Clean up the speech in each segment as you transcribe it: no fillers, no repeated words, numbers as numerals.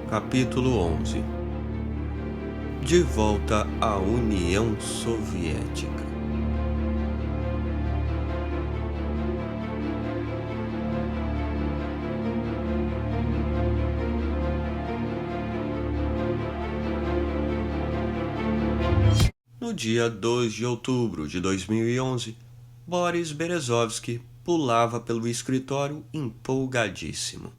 Capítulo 11. De volta à União Soviética. No dia 2 de outubro de 2011, Boris Berezovsky pulava pelo escritório empolgadíssimo.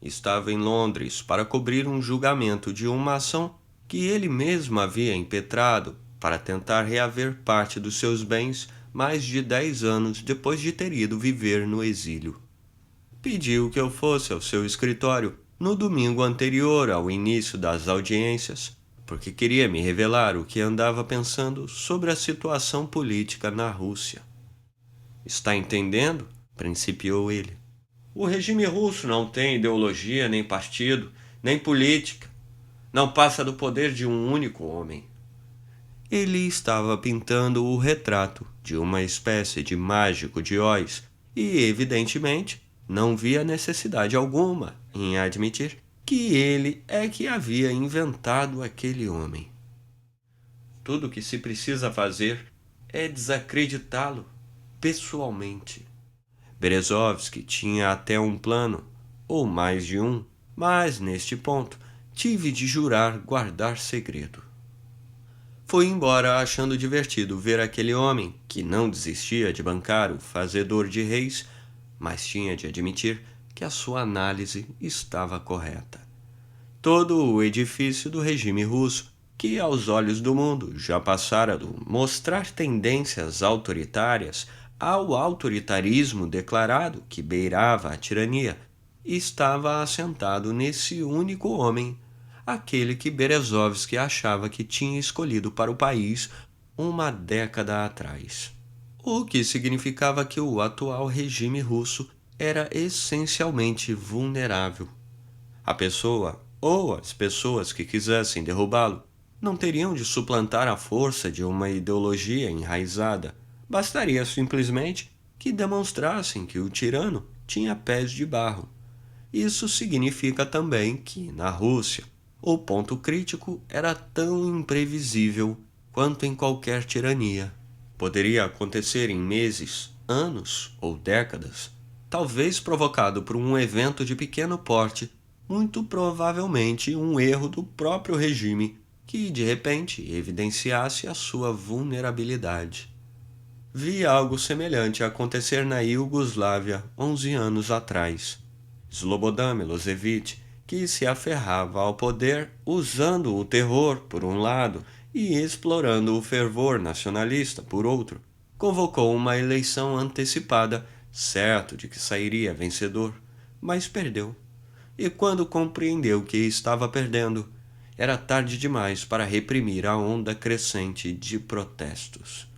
Estava em Londres para cobrir um julgamento de uma ação que ele mesmo havia impetrado para tentar reaver parte dos seus bens mais de 10 anos depois de ter ido viver no exílio. Pediu que eu fosse ao seu escritório no domingo anterior ao início das audiências, porque queria me revelar o que andava pensando sobre a situação política na Rússia. Está entendendo? Principiou ele. O regime russo não tem ideologia, nem partido, nem política. Não passa do poder de um único homem. Ele estava pintando o retrato de uma espécie de mágico de Oz e, evidentemente, não via necessidade alguma em admitir que ele é que havia inventado aquele homem. Tudo o que se precisa fazer é desacreditá-lo pessoalmente. Berezovsky tinha até um plano, ou mais de um, mas, neste ponto, tive de jurar guardar segredo. Fui embora achando divertido ver aquele homem que não desistia de bancar o fazedor de reis, mas tinha de admitir que a sua análise estava correta. Todo o edifício do regime russo, que aos olhos do mundo já passara do mostrar tendências autoritárias ao autoritarismo declarado que beirava a tirania, estava assentado nesse único homem, aquele que Berezovsky achava que tinha escolhido para o país uma década atrás. O que significava que o atual regime russo era essencialmente vulnerável. A pessoa, ou as pessoas que quisessem derrubá-lo, não teriam de suplantar a força de uma ideologia enraizada. Bastaria simplesmente que demonstrassem que o tirano tinha pés de barro. Isso significa também que, na Rússia, o ponto crítico era tão imprevisível quanto em qualquer tirania. Poderia acontecer em meses, anos ou décadas, talvez provocado por um evento de pequeno porte, muito provavelmente um erro do próprio regime que, de repente, evidenciasse a sua vulnerabilidade. Vi algo semelhante acontecer na Iugoslávia 11 anos atrás. Slobodan Milošević, que se aferrava ao poder usando o terror por um lado e explorando o fervor nacionalista por outro, convocou uma eleição antecipada, certo de que sairia vencedor, mas perdeu. E quando compreendeu que estava perdendo, era tarde demais para reprimir a onda crescente de protestos.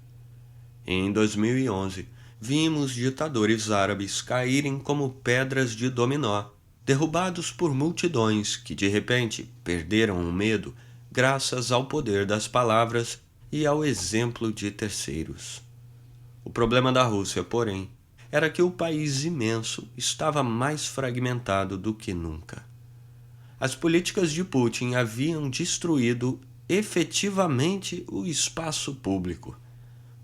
Em 2011, vimos ditadores árabes caírem como pedras de dominó, derrubados por multidões que de repente perderam o medo graças ao poder das palavras e ao exemplo de terceiros. O problema da Rússia, porém, era que o país imenso estava mais fragmentado do que nunca. As políticas de Putin haviam destruído efetivamente o espaço público.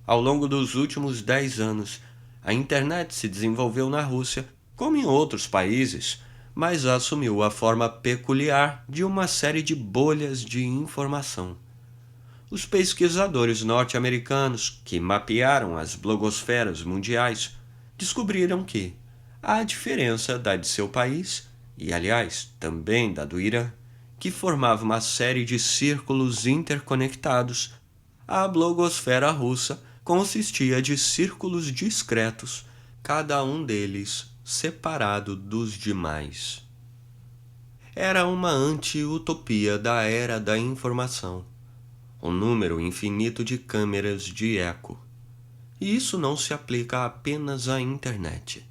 Ao longo dos últimos 10 anos, a internet se desenvolveu na Rússia, como em outros países, mas assumiu a forma peculiar de uma série de bolhas de informação. Os pesquisadores norte-americanos que mapearam as blogosferas mundiais descobriram que, à diferença da de seu país, e aliás também da do Irã, que formava uma série de círculos interconectados, a blogosfera russa consistia de círculos discretos, cada um deles separado dos demais. Era uma anti-utopia da era da informação, um número infinito de câmeras de eco. E isso não se aplica apenas à internet.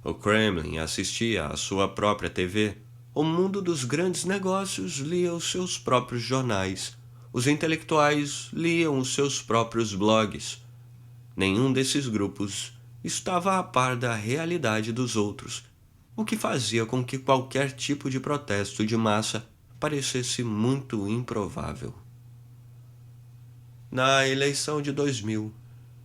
O Kremlin assistia à sua própria TV, o mundo dos grandes negócios lia os seus próprios jornais, os intelectuais liam os seus próprios blogs. Nenhum desses grupos estava a par da realidade dos outros, o que fazia com que qualquer tipo de protesto de massa parecesse muito improvável. Na eleição de 2000,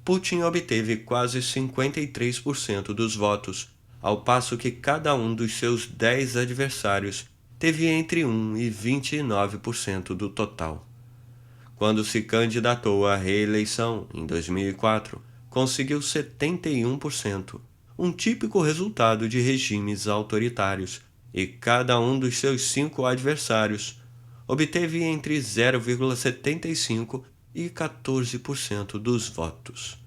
Putin obteve quase 53% dos votos, ao passo que cada um dos seus 10 adversários teve entre 1 e 29% do total. Quando se candidatou à reeleição em 2004, conseguiu 71%, um típico resultado de regimes autoritários, e cada um dos seus 5 adversários obteve entre 0,75% e 14% dos votos.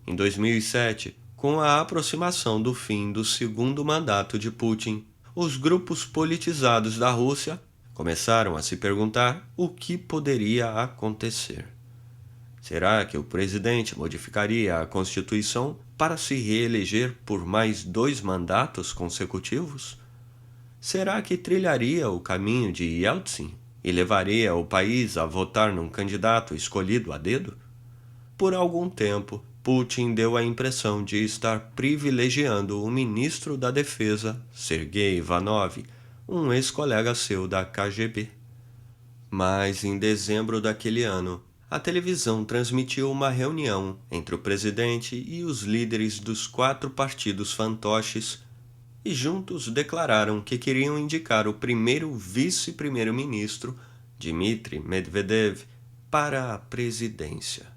Em 2007, com a aproximação do fim do segundo mandato de Putin, os grupos politizados da Rússia começaram a se perguntar o que poderia acontecer. Será que o presidente modificaria a Constituição para se reeleger por mais 2 mandatos consecutivos? Será que trilharia o caminho de Yeltsin e levaria o país a votar num candidato escolhido a dedo? Por algum tempo, Putin deu a impressão de estar privilegiando o ministro da Defesa, Sergei Ivanov, um ex-colega seu da KGB. Mas em dezembro daquele ano, a televisão transmitiu uma reunião entre o presidente e os líderes dos 4 partidos fantoches e juntos declararam que queriam indicar o primeiro vice-primeiro-ministro, Dmitry Medvedev, para a presidência.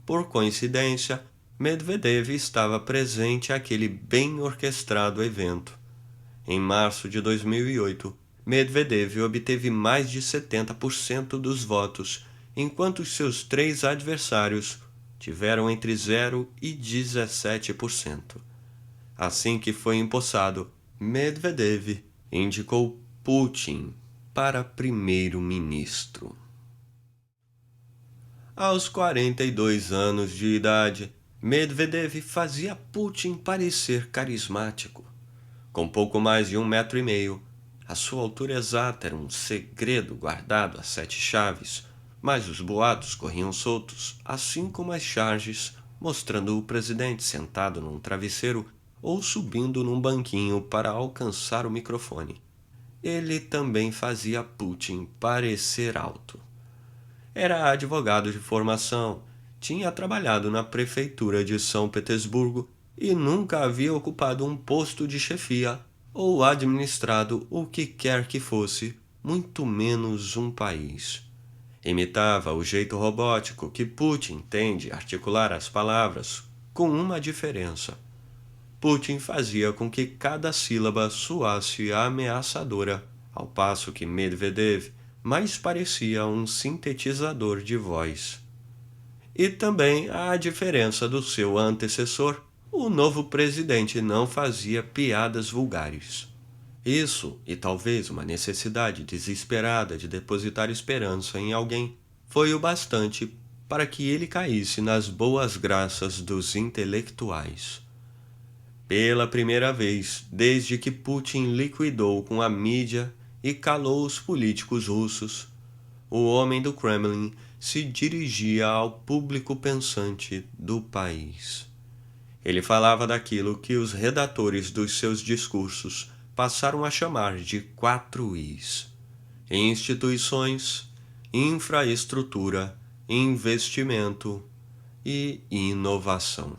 Por coincidência, Medvedev estava presente àquele bem orquestrado evento. Em março de 2008, Medvedev obteve mais de 70% dos votos, enquanto seus 3 adversários tiveram entre 0% e 17%. Assim que foi empossado, Medvedev indicou Putin para primeiro-ministro. Aos 42 anos de idade, Medvedev fazia Putin parecer carismático. Com pouco mais de 1,5 metros, a sua altura exata era um segredo guardado a 7 chaves, mas os boatos corriam soltos, assim como as charges, mostrando o presidente sentado num travesseiro ou subindo num banquinho para alcançar o microfone. Ele também fazia Putin parecer alto. Era advogado de formação, tinha trabalhado na prefeitura de São Petersburgo e nunca havia ocupado um posto de chefia ou administrado o que quer que fosse, muito menos um país. Imitava o jeito robótico que Putin tem de articular as palavras, com uma diferença. Putin fazia com que cada sílaba soasse ameaçadora, ao passo que Medvedev mais parecia um sintetizador de voz. E também a diferença do seu antecessor, o novo presidente não fazia piadas vulgares. Isso, e talvez uma necessidade desesperada de depositar esperança em alguém, foi o bastante para que ele caísse nas boas graças dos intelectuais. Pela primeira vez desde que Putin liquidou com a mídia e calou os políticos russos, o homem do Kremlin se dirigia ao público pensante do país. Ele falava daquilo que os redatores dos seus discursos passaram a chamar de 4 Is: instituições, infraestrutura, investimento e inovação.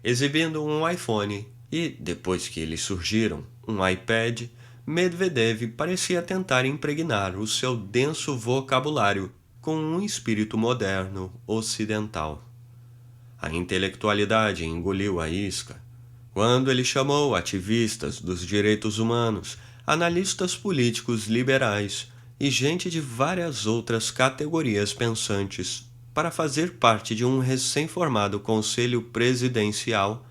Exibindo um iPhone e, depois que eles surgiram, um iPad, Medvedev parecia tentar impregnar o seu denso vocabulário com um espírito moderno ocidental. A intelectualidade engoliu a isca quando ele chamou ativistas dos direitos humanos, analistas políticos liberais e gente de várias outras categorias pensantes para fazer parte de um recém-formado conselho presidencial.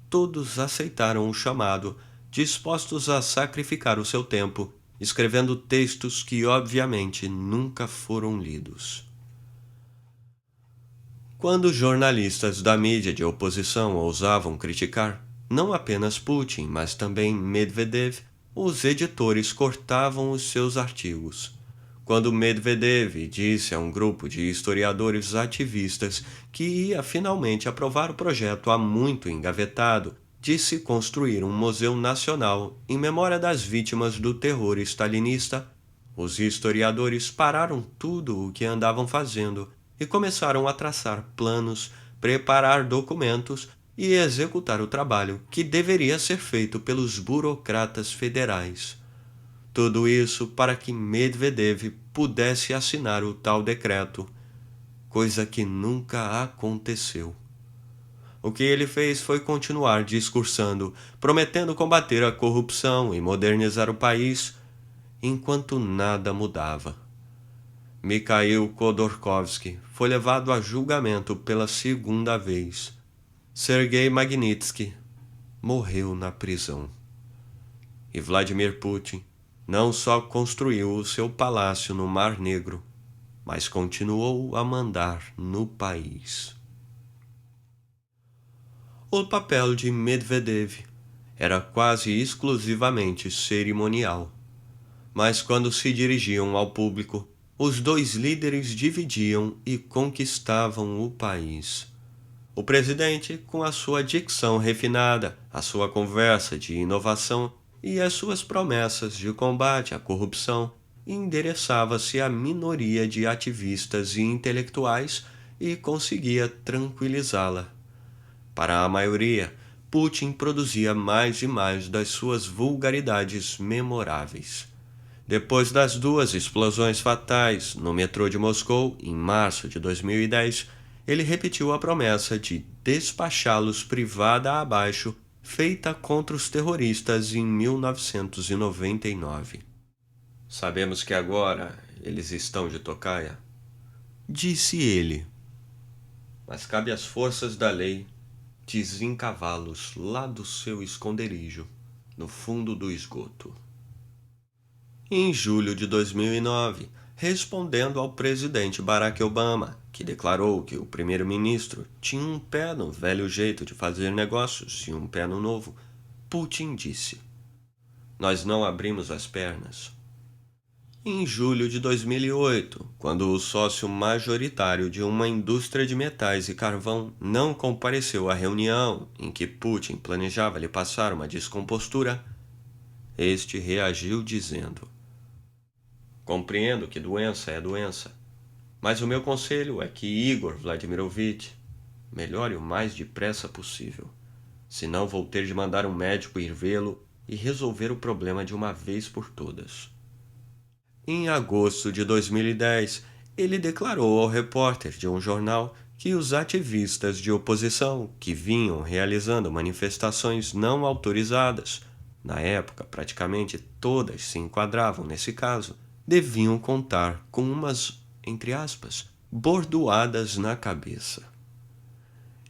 Todos aceitaram o chamado, dispostos a sacrificar o seu tempo, escrevendo textos que obviamente nunca foram lidos. Quando jornalistas da mídia de oposição ousavam criticar, não apenas Putin, mas também Medvedev, os editores cortavam os seus artigos. Quando Medvedev disse a um grupo de historiadores ativistas que ia finalmente aprovar o projeto há muito engavetado de se construir um museu nacional em memória das vítimas do terror stalinista, os historiadores pararam tudo o que andavam fazendo e começaram a traçar planos, preparar documentos e executar o trabalho que deveria ser feito pelos burocratas federais. Tudo isso para que Medvedev pudesse assinar o tal decreto, coisa que nunca aconteceu. O que ele fez foi continuar discursando, prometendo combater a corrupção e modernizar o país, enquanto nada mudava. Mikhail Khodorkovsky foi levado a julgamento pela segunda vez. Sergei Magnitsky morreu na prisão. E Vladimir Putin não só construiu o seu palácio no Mar Negro, mas continuou a mandar no país. O papel de Medvedev era quase exclusivamente cerimonial, mas quando se dirigiam ao público, os dois líderes dividiam e conquistavam o país. O presidente, com a sua dicção refinada, a sua conversa de inovação e as suas promessas de combate à corrupção, endereçava-se à minoria de ativistas e intelectuais e conseguia tranquilizá-la. Para a maioria, Putin produzia mais e mais das suas vulgaridades memoráveis. Depois das duas explosões fatais no metrô de Moscou, em março de 2010, ele repetiu a promessa de despachá-los privada abaixo, feita contra os terroristas em 1999. Sabemos que agora eles estão de tocaia, disse ele. Mas cabe às forças da lei desencavá-los lá do seu esconderijo, no fundo do esgoto. Em julho de 2009, respondendo ao presidente Barack Obama, que declarou que o primeiro-ministro tinha um pé no velho jeito de fazer negócios e um pé no novo, Putin disse: "Nós não abrimos as pernas." Em julho de 2008, quando o sócio majoritário de uma indústria de metais e carvão não compareceu à reunião em que Putin planejava lhe passar uma descompostura, este reagiu dizendo: "Compreendo que doença é doença, mas o meu conselho é que Igor Vladimirovich melhore o mais depressa possível. Senão vou ter de mandar um médico ir vê-lo e resolver o problema de uma vez por todas." Em agosto de 2010, ele declarou ao repórter de um jornal que os ativistas de oposição que vinham realizando manifestações não autorizadas, na época praticamente todas se enquadravam nesse caso, deviam contar com umas, entre aspas, bordoadas na cabeça.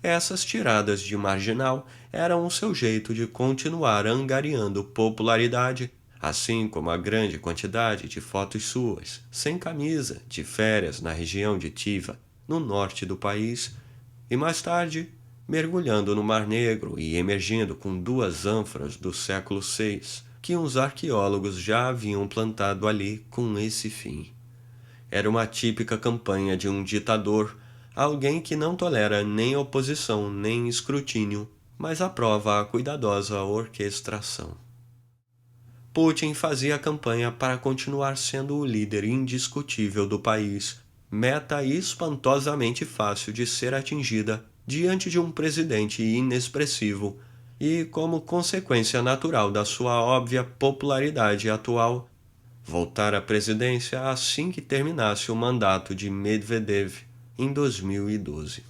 Essas tiradas de marginal eram o seu jeito de continuar angariando popularidade, assim como a grande quantidade de fotos suas, sem camisa, de férias na região de Tiva, no norte do país, e mais tarde, mergulhando no Mar Negro e emergindo com 2 ânforas do século VI, que uns arqueólogos já haviam plantado ali com esse fim. Era uma típica campanha de um ditador, alguém que não tolera nem oposição nem escrutínio, mas aprova a cuidadosa orquestração. Putin fazia a campanha para continuar sendo o líder indiscutível do país, meta espantosamente fácil de ser atingida diante de um presidente inexpressivo e, como consequência natural da sua óbvia popularidade atual, voltar à presidência assim que terminasse o mandato de Medvedev em 2012.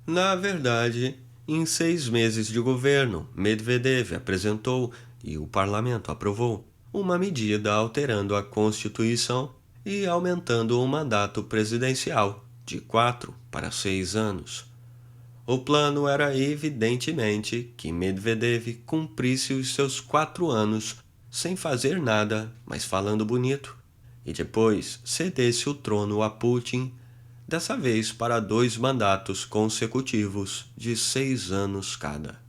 Na verdade, em 6 meses de governo, Medvedev apresentou, e o parlamento aprovou, uma medida alterando a Constituição e aumentando o mandato presidencial de 4 para 6 anos. O plano era evidentemente que Medvedev cumprisse os seus 4 anos sem fazer nada, mas falando bonito, e depois cedesse o trono a Putin, dessa vez para 2 mandatos consecutivos de 6 anos cada.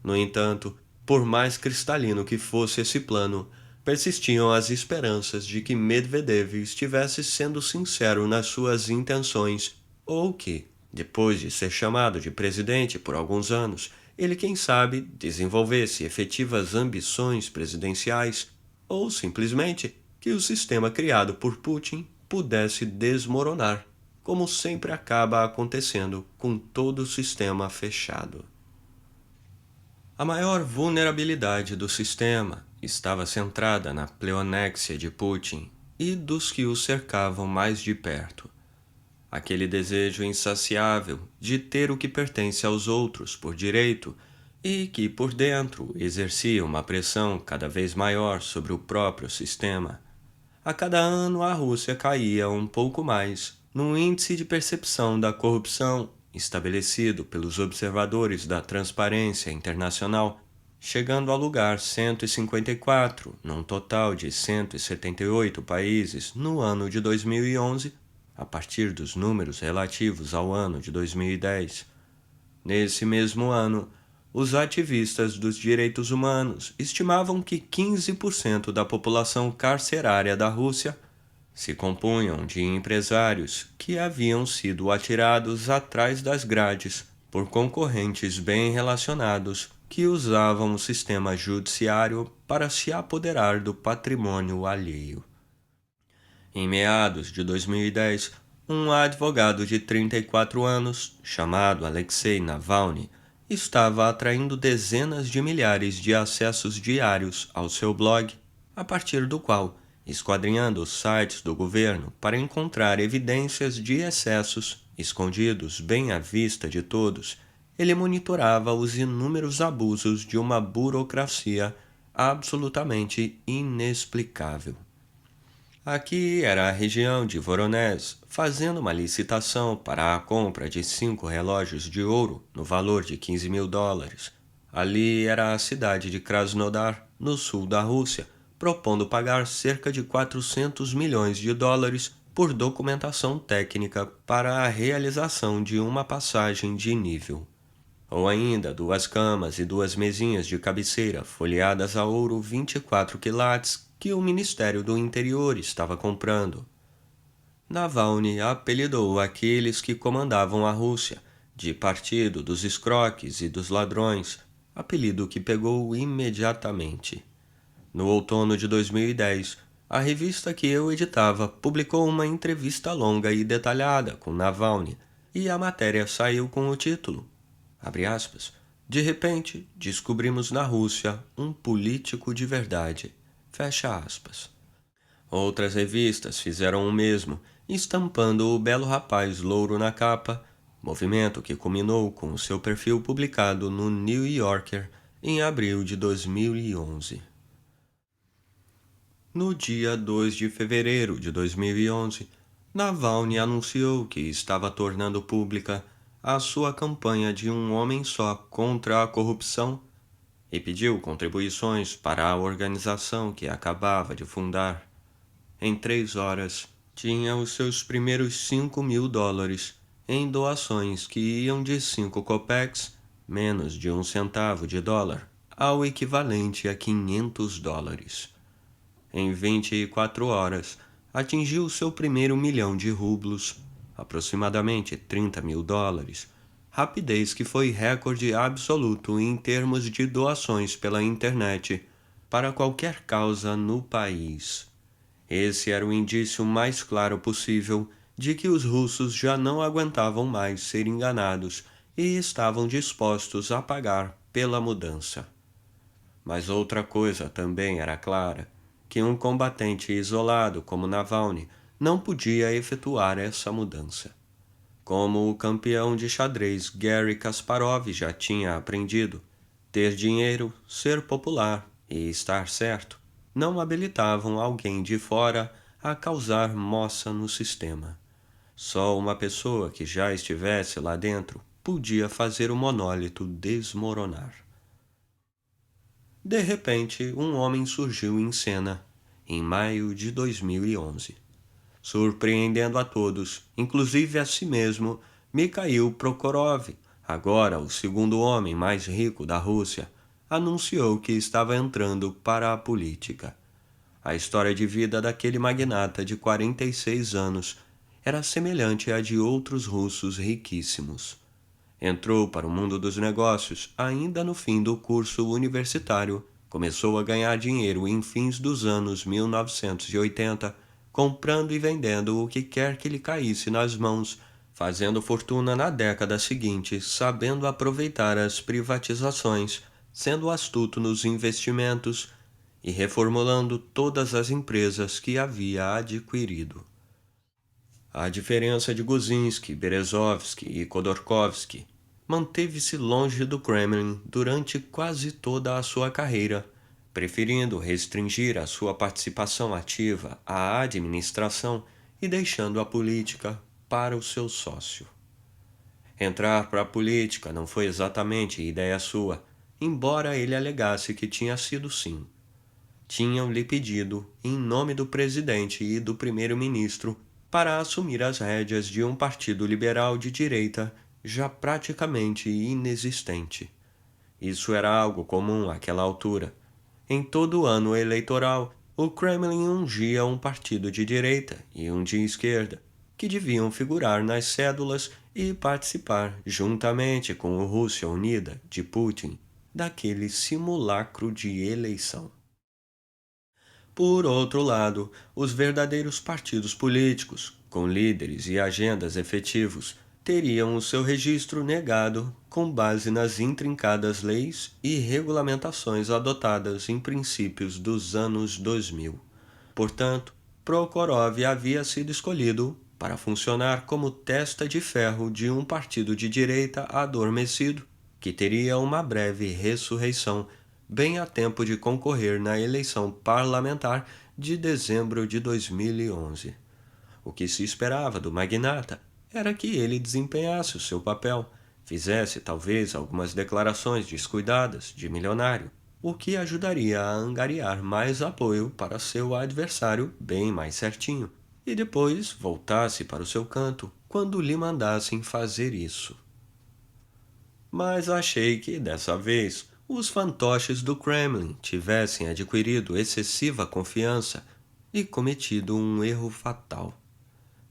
No entanto, por mais cristalino que fosse esse plano, persistiam as esperanças de que Medvedev estivesse sendo sincero nas suas intenções, ou que, depois de ser chamado de presidente por alguns anos, ele, quem sabe, desenvolvesse efetivas ambições presidenciais ou simplesmente que o sistema criado por Putin pudesse desmoronar, como sempre acaba acontecendo com todo sistema fechado. A maior vulnerabilidade do sistema estava centrada na pleonexia de Putin e dos que o cercavam mais de perto. Aquele desejo insaciável de ter o que pertence aos outros por direito e que, por dentro, exercia uma pressão cada vez maior sobre o próprio sistema. A cada ano, a Rússia caía um pouco mais no índice de percepção da corrupção estabelecido pelos observadores da Transparência Internacional, chegando ao lugar 154, num total de 178 países no ano de 2011, a partir dos números relativos ao ano de 2010. Nesse mesmo ano, os ativistas dos direitos humanos estimavam que 15% da população carcerária da Rússia se compunham de empresários que haviam sido atirados atrás das grades por concorrentes bem relacionados que usavam o sistema judiciário para se apoderar do patrimônio alheio. Em meados de 2010, um advogado de 34 anos, chamado Alexei Navalny, estava atraindo dezenas de milhares de acessos diários ao seu blog, a partir do qual, esquadrinhando os sites do governo para encontrar evidências de excessos escondidos bem à vista de todos, ele monitorava os inúmeros abusos de uma burocracia absolutamente inexplicável. Aqui era a região de Voronezh, fazendo uma licitação para a compra de 5 relógios de ouro no valor de $15.000. Ali era a cidade de Krasnodar, no sul da Rússia, propondo pagar cerca de $400 milhões por documentação técnica para a realização de uma passagem de nível. Ou ainda 2 camas e 2 mesinhas de cabeceira folheadas a ouro 24 quilates que o Ministério do Interior estava comprando. Navalny apelidou aqueles que comandavam a Rússia de Partido dos Escroques e dos Ladrões, apelido que pegou imediatamente. No outono de 2010, a revista que eu editava publicou uma entrevista longa e detalhada com Navalny, e a matéria saiu com o título, abre aspas, "De repente, descobrimos na Rússia um político de verdade", fecha aspas. Outras revistas fizeram o mesmo, estampando o belo rapaz louro na capa, movimento que culminou com o seu perfil publicado no New Yorker em abril de 2011. No dia 2 de fevereiro de 2011, Navalny anunciou que estava tornando pública a sua campanha de um homem só contra a corrupção e pediu contribuições para a organização que acabava de fundar. Em 3 horas, tinha os seus primeiros $5.000 em doações que iam de 5 kopecks, menos de 1 centavo de dólar, ao equivalente a $500. Em 24 horas, atingiu seu primeiro milhão de rublos, aproximadamente $30.000, rapidez que foi recorde absoluto em termos de doações pela internet para qualquer causa no país. Esse era o indício mais claro possível de que os russos já não aguentavam mais ser enganados e estavam dispostos a pagar pela mudança. Mas outra coisa também era clara, que um combatente isolado como Navalny não podia efetuar essa mudança. Como o campeão de xadrez Garry Kasparov já tinha aprendido, ter dinheiro, ser popular e estar certo não habilitavam alguém de fora a causar moça no sistema. Só uma pessoa que já estivesse lá dentro podia fazer o monólito desmoronar. De repente, um homem surgiu em cena, em maio de 2011. Surpreendendo a todos, inclusive a si mesmo, Mikhail Prokhorov, agora o segundo homem mais rico da Rússia, anunciou que estava entrando para a política. A história de vida daquele magnata de 46 anos era semelhante à de outros russos riquíssimos. Entrou para o mundo dos negócios ainda no fim do curso universitário. Começou a ganhar dinheiro em fins dos anos 1980, comprando e vendendo o que quer que lhe caísse nas mãos, fazendo fortuna na década seguinte, sabendo aproveitar as privatizações, sendo astuto nos investimentos e reformulando todas as empresas que havia adquirido. A diferença de Guzinski, Berezovsky e Khodorkovsky manteve-se longe do Kremlin durante quase toda a sua carreira, preferindo restringir a sua participação ativa à administração e deixando a política para o seu sócio. Entrar para a política não foi exatamente ideia sua, embora ele alegasse que tinha sido sim. Tinham-lhe pedido, em nome do presidente e do primeiro-ministro, para assumir as rédeas de um partido liberal de direita já praticamente inexistente. Isso era algo comum àquela altura. Em todo o ano eleitoral, o Kremlin ungia um partido de direita e um de esquerda, que deviam figurar nas cédulas e participar, juntamente com o Rússia Unida de Putin, daquele simulacro de eleição. Por outro lado, os verdadeiros partidos políticos, com líderes e agendas efetivos, teriam o seu registro negado com base nas intrincadas leis e regulamentações adotadas em princípios dos anos 2000. Portanto, Prokhorov havia sido escolhido para funcionar como testa de ferro de um partido de direita adormecido, que teria uma breve ressurreição bem a tempo de concorrer na eleição parlamentar de dezembro de 2011. O que se esperava do magnata era que ele desempenhasse o seu papel, fizesse talvez algumas declarações descuidadas de milionário, o que ajudaria a angariar mais apoio para seu adversário bem mais certinho, e depois voltasse para o seu canto quando lhe mandassem fazer isso. Mas achei que, dessa vez, os fantoches do Kremlin tivessem adquirido excessiva confiança e cometido um erro fatal.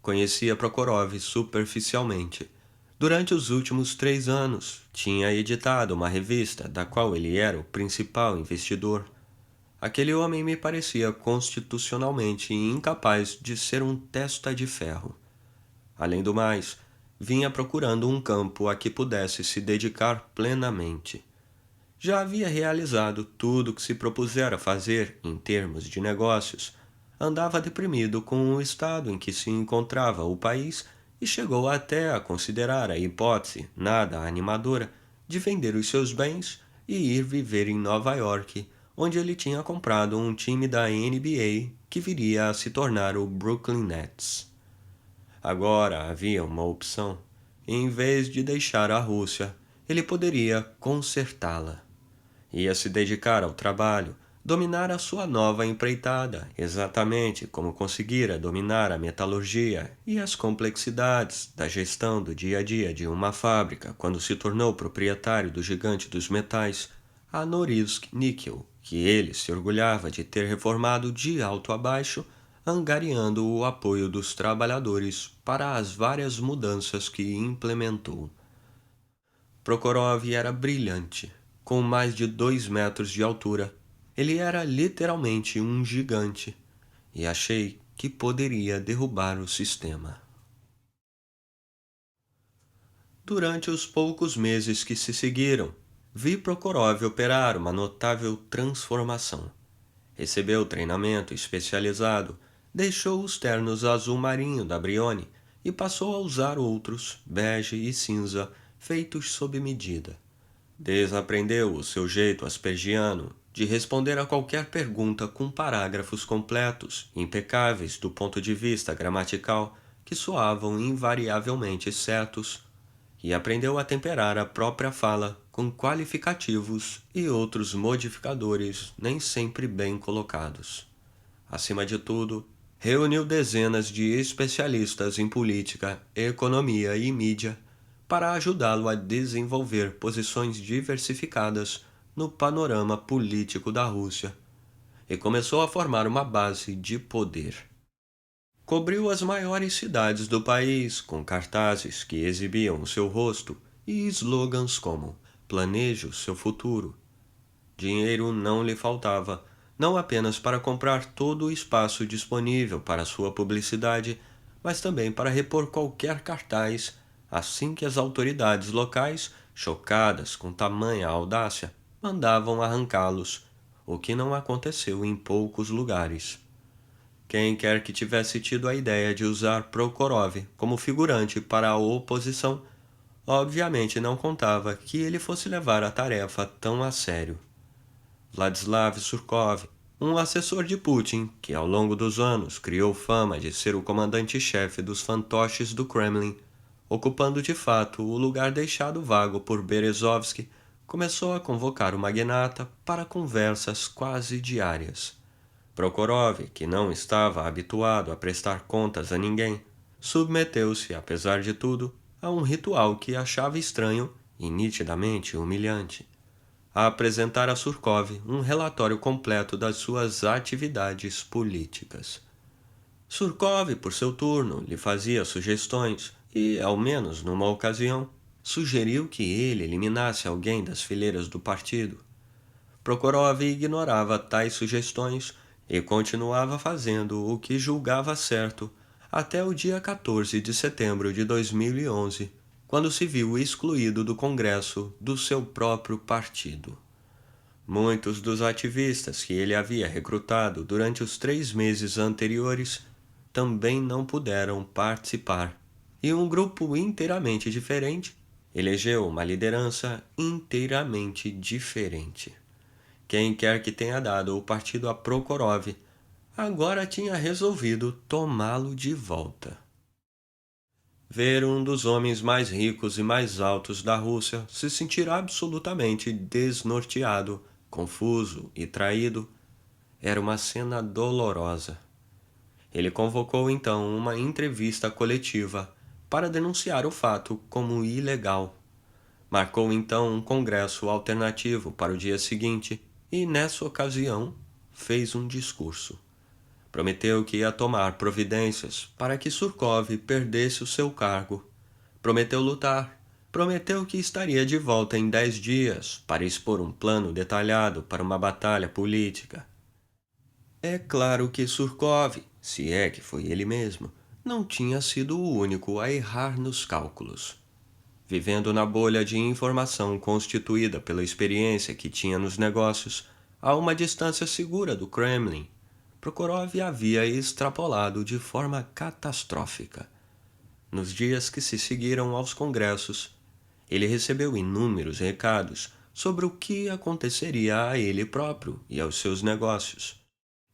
Conhecia Prokhorov superficialmente. Durante os últimos 3 anos, tinha editado uma revista da qual ele era o principal investidor. Aquele homem me parecia constitucionalmente incapaz de ser um testa de ferro. Além do mais, vinha procurando um campo a que pudesse se dedicar plenamente. Já havia realizado tudo o que se propusera fazer em termos de negócios, andava deprimido com o estado em que se encontrava o país e chegou até a considerar a hipótese, nada animadora, de vender os seus bens e ir viver em Nova York, onde ele tinha comprado um time da NBA que viria a se tornar o Brooklyn Nets. Agora havia uma opção. Em vez de deixar a Rússia, ele poderia consertá-la. Ia se dedicar ao trabalho, dominar a sua nova empreitada, exatamente como conseguira dominar a metalurgia e as complexidades da gestão do dia a dia de uma fábrica quando se tornou proprietário do gigante dos metais, a Norilsk Nickel, que ele se orgulhava de ter reformado de alto a baixo, angariando o apoio dos trabalhadores para as várias mudanças que implementou. Prokhorov era brilhante. Com mais de 2 metros de altura, ele era literalmente um gigante, e achei que poderia derrubar o sistema. Durante os poucos meses que se seguiram, vi Prokhorov operar uma notável transformação. Recebeu treinamento especializado, deixou os ternos azul marinho da Brioni e passou a usar outros, bege e cinza, feitos sob medida. Desaprendeu o seu jeito aspergiano de responder a qualquer pergunta com parágrafos completos, impecáveis do ponto de vista gramatical, que soavam invariavelmente certos, e aprendeu a temperar a própria fala com qualificativos e outros modificadores nem sempre bem colocados. Acima de tudo, reuniu dezenas de especialistas em política, economia e mídia para ajudá-lo a desenvolver posições diversificadas no panorama político da Rússia, e começou a formar uma base de poder. Cobriu as maiores cidades do país com cartazes que exibiam o seu rosto e slogans como "Planeje o seu futuro". Dinheiro não lhe faltava, não apenas para comprar todo o espaço disponível para sua publicidade, mas também para repor qualquer cartaz assim que as autoridades locais, chocadas com tamanha audácia, mandavam arrancá-los, o que não aconteceu em poucos lugares. Quem quer que tivesse tido a ideia de usar Prokhorov como figurante para a oposição, obviamente não contava que ele fosse levar a tarefa tão a sério. Vladislav Surkov, um assessor de Putin que ao longo dos anos criou fama de ser o comandante-chefe dos fantoches do Kremlin, ocupando de fato o lugar deixado vago por Berezovsky, começou a convocar o magnata para conversas quase diárias. Prokhorov, que não estava habituado a prestar contas a ninguém, submeteu-se, apesar de tudo, a um ritual que achava estranho e nitidamente humilhante: a apresentar a Surkov um relatório completo das suas atividades políticas. Surkov, por seu turno, lhe fazia sugestões e, ao menos numa ocasião, sugeriu que ele eliminasse alguém das fileiras do partido. Prokhorov ignorava tais sugestões e continuava fazendo o que julgava certo até o dia 14 de setembro de 2011, quando se viu excluído do Congresso do seu próprio partido. Muitos dos ativistas que ele havia recrutado durante os 3 meses anteriores também não puderam participar, e um grupo inteiramente diferente elegeu uma liderança inteiramente diferente. Quem quer que tenha dado o partido a Prokhorov agora tinha resolvido tomá-lo de volta. Ver um dos homens mais ricos e mais altos da Rússia se sentir absolutamente desnorteado, confuso e traído era uma cena dolorosa. Ele convocou então uma entrevista coletiva para denunciar o fato como ilegal. Marcou então um congresso alternativo para o dia seguinte e, nessa ocasião, fez um discurso. Prometeu que ia tomar providências para que Surkov perdesse o seu cargo. Prometeu lutar. Prometeu que estaria de volta em 10 dias para expor um plano detalhado para uma batalha política. É claro que Surkov, se é que foi ele mesmo, não tinha sido o único a errar nos cálculos. Vivendo na bolha de informação constituída pela experiência que tinha nos negócios, a uma distância segura do Kremlin, Prokhorov havia extrapolado de forma catastrófica. Nos dias que se seguiram aos congressos, ele recebeu inúmeros recados sobre o que aconteceria a ele próprio e aos seus negócios.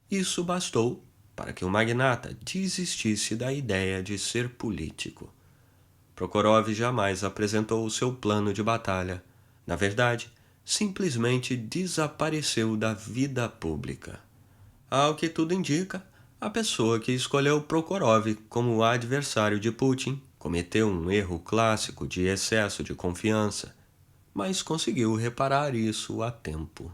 Isso bastou para que o magnata desistisse da ideia de ser político. Prokhorov jamais apresentou o seu plano de batalha. Na verdade, simplesmente desapareceu da vida pública. Ao que tudo indica, a pessoa que escolheu Prokhorov como adversário de Putin cometeu um erro clássico de excesso de confiança, mas conseguiu reparar isso a tempo.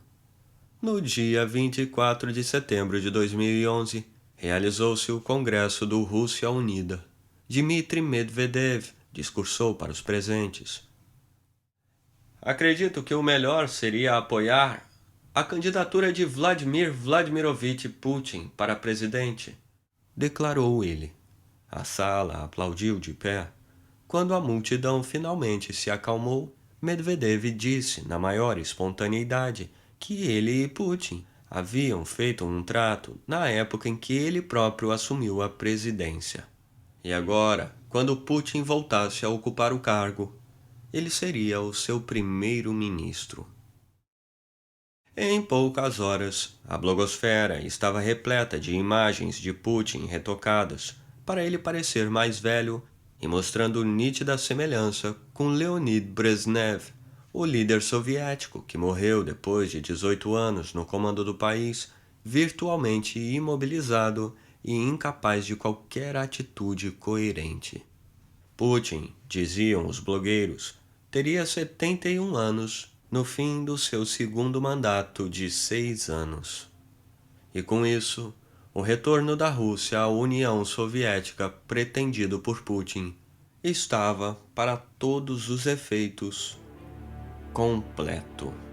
No dia 24 de setembro de 2011, realizou-se o Congresso do Rússia Unida. Dmitry Medvedev discursou para os presentes. Acredito que o melhor seria apoiar a candidatura de Vladimir Vladimirovich Putin para presidente, declarou ele. A sala aplaudiu de pé. Quando a multidão finalmente se acalmou, Medvedev disse, na maior espontaneidade, que ele e Putin haviam feito um trato na época em que ele próprio assumiu a presidência. E agora, quando Putin voltasse a ocupar o cargo, ele seria o seu primeiro-ministro. Em poucas horas, a blogosfera estava repleta de imagens de Putin retocadas para ele parecer mais velho e mostrando nítida semelhança com Leonid Brezhnev, o líder soviético que morreu depois de 18 anos no comando do país, virtualmente imobilizado e incapaz de qualquer atitude coerente. Putin, diziam os blogueiros, teria 71 anos no fim do seu segundo mandato de 6 anos. E com isso, o retorno da Rússia à União Soviética pretendido por Putin estava, para todos os efeitos, completo.